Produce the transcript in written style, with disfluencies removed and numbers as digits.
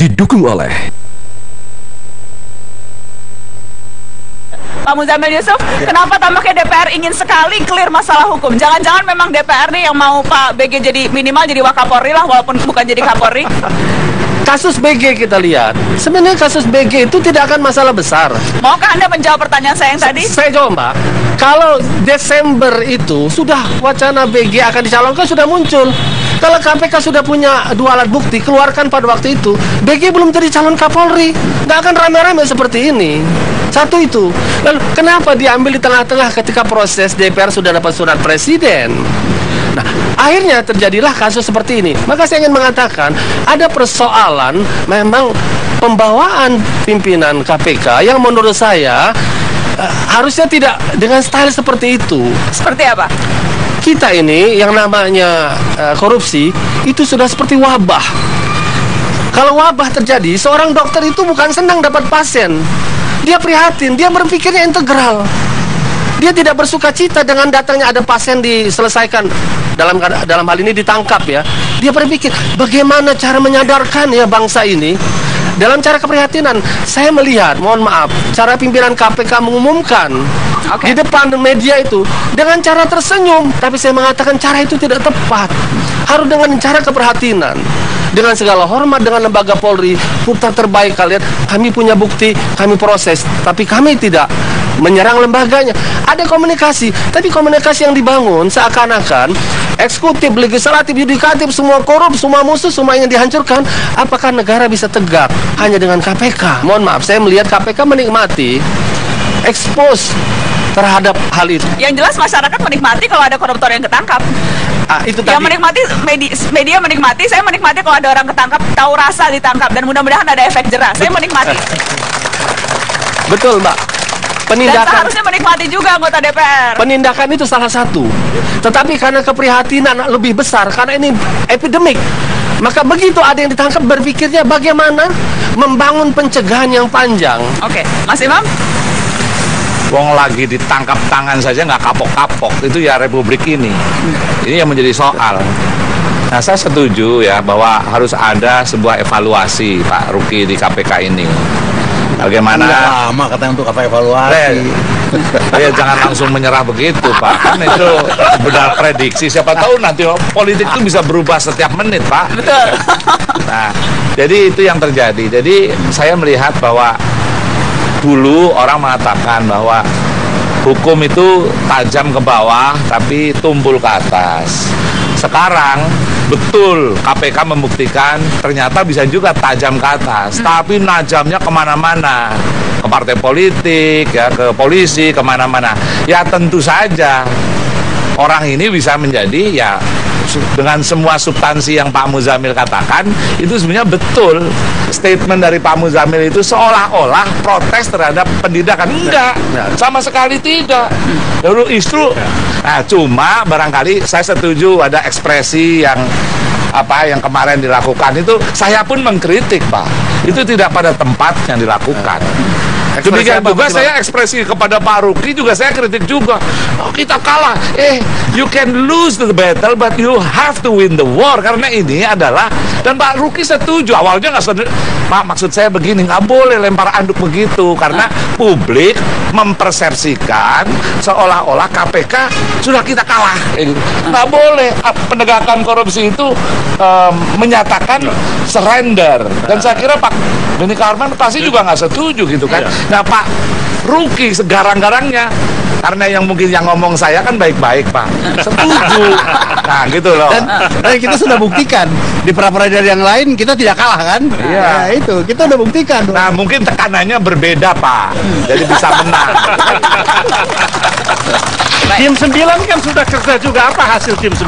didukung oleh Pak Muzamil Yusuf, kenapa tampaknya DPR ingin sekali clear masalah hukum? Jangan-jangan memang DPR nih yang mau Pak BG jadi minimal jadi Wakapolri lah, walaupun bukan jadi Kapolri? Kasus BG kita lihat, sebenarnya kasus BG itu tidak akan masalah besar. Maukah Anda menjawab pertanyaan saya yang tadi? Saya jawab, Mbak. Kalau Desember itu sudah wacana BG akan dicalonkan sudah muncul. Kalau KPK sudah punya 2 alat bukti, keluarkan pada waktu itu. BG belum jadi calon Kapolri, nggak akan rame-rame seperti ini. Satu itu. Lalu kenapa diambil di tengah-tengah ketika proses DPR sudah dapat surat presiden? Nah, akhirnya terjadilah kasus seperti ini. Maka saya ingin mengatakan ada persoalan memang pembawaan pimpinan KPK yang menurut saya harusnya tidak dengan style seperti itu. Seperti apa? Kita ini yang namanya korupsi itu sudah seperti wabah. Kalau wabah terjadi, seorang dokter itu bukan senang dapat pasien. Dia prihatin, dia berpikirnya integral. Dia tidak bersuka cita dengan datangnya ada pasien diselesaikan, dalam hal ini ditangkap ya. Dia berpikir bagaimana cara menyadarkan ya bangsa ini. Dalam cara keprihatinan, saya melihat, mohon maaf, cara pimpinan KPK mengumumkan di depan media itu dengan cara tersenyum, tapi saya mengatakan cara itu tidak tepat. Harus dengan cara keprihatinan. Dengan segala hormat dengan lembaga Polri, putar terbaik kalian, kami punya bukti, kami proses, tapi kami tidak menyerang lembaganya. Ada komunikasi, tapi komunikasi yang dibangun seakan-akan eksekutif, legislatif, yudikatif, semua korup, semua musuh, semua ingin dihancurkan. Apakah negara bisa tegak hanya dengan KPK? Mohon maaf, saya melihat KPK menikmati expose terhadap hal itu. Yang jelas masyarakat menikmati kalau ada koruptor yang ketangkap. Itu tadi. Yang menikmati, media menikmati, saya menikmati kalau ada orang ketangkap, tahu rasa ditangkap, dan mudah-mudahan ada efek jerah. Saya menikmati. Betul, Mbak. Penindakan, dan seharusnya menikmati juga anggota DPR. Penindakan itu salah satu. Tetapi karena keprihatinan lebih besar, karena ini epidemik, maka begitu ada yang ditangkap berpikirnya bagaimana membangun pencegahan yang panjang. Oke, Mas Imam? Wong lagi ditangkap tangan saja nggak kapok-kapok, itu ya republik ini. Ini yang menjadi soal. Nah, saya setuju ya bahwa harus ada sebuah evaluasi Pak Ruki di KPK ini. Bagaimana? Lama katanya untuk apa evaluasi. Ya jangan langsung menyerah begitu Pak. Kan itu benar prediksi. Siapa tahu nanti politik itu bisa berubah setiap menit Pak. Betul. Nah, jadi itu yang terjadi. Jadi saya melihat bahwa dulu orang mengatakan bahwa hukum itu tajam ke bawah tapi tumpul ke atas. Sekarang betul KPK membuktikan ternyata bisa juga tajam ke atas, tapi najamnya kemana-mana, ke partai politik, ya ke polisi, kemana-mana. Ya tentu saja orang ini bisa menjadi ya dengan semua substansi yang Pak Muzamil katakan itu sebenarnya betul. Statement dari Pak Muzamil itu seolah-olah protes terhadap pendidikan. Enggak, sama sekali tidak. Lalu justru nah cuma barangkali saya setuju ada ekspresi yang yang kemarin dilakukan itu saya pun mengkritik Pak. Itu tidak pada tempatnya dilakukan. Demikian juga saya ekspresi kepada Pak Ruki juga saya kritik juga. Oh, kita kalah. You can lose the battle but you have to win the war. Karena ini adalah, dan Pak Ruki setuju. Awalnya nggak setuju. Pak, maksud saya begini, nggak boleh lempar anduk begitu. Karena publik mempersepsikan seolah-olah KPK sudah kita kalah. Nggak boleh. Penegakan korupsi itu menyatakan surrender. Dan saya kira Pak Benny Kaharman pasti juga nggak setuju gitu kan. Nah Pak Ruki segarang-garangnya, karena yang mungkin yang ngomong saya kan baik-baik Pak, setuju. Nah gitu loh. Dan kita sudah buktikan di pra-peradilan yang lain kita tidak kalah kan? Iya. Ya, itu kita udah buktikan. Nah mungkin tekanannya berbeda Pak, jadi bisa menang. Tim 9 kan sudah kerja juga, apa hasil tim 9?